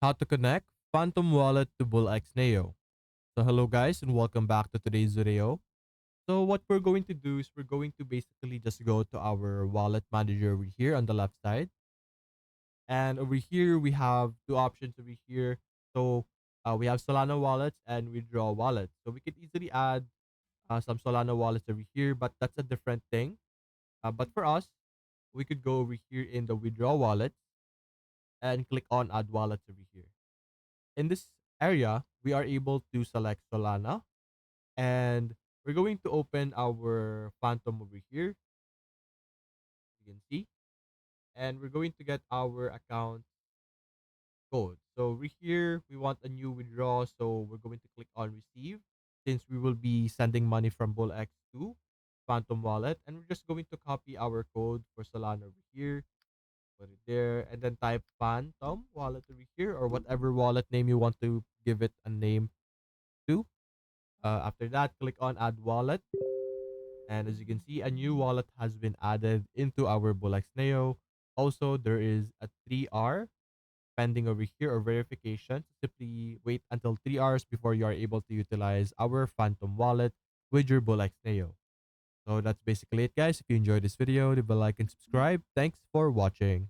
How to connect Phantom Wallet to BullX Neo. So hello guys and welcome back to today's video. So what we're going to do is we're going to basically just go to our wallet manager over here on the left side. And over here we have two options over here. So we have Solana wallets and withdraw wallets. So we could easily add some Solana wallets over here, but that's a different thing. But for us, we could go over here in the withdraw wallet and click on add wallets over here. In this area, we are able to select Solana and we're going to open our Phantom over here. You can see, and we're going to get our account code. So over here, we want a new withdraw. So we're going to click on receive since we will be sending money from BullX to Phantom Wallet. And we're just going to copy our code for Solana over here, put it there, and then type Phantom Wallet over here or whatever wallet name you want to give it a name to. After that, click on add wallet. And as you can see, a new wallet has been added into our BullX Neo. Also, there is a 3R pending over here or verification. Simply wait until 3 hours before you are able to utilize our Phantom wallet with your BullX Neo. So that's basically it, guys. If you enjoyed this video, leave a like and subscribe. Thanks for watching.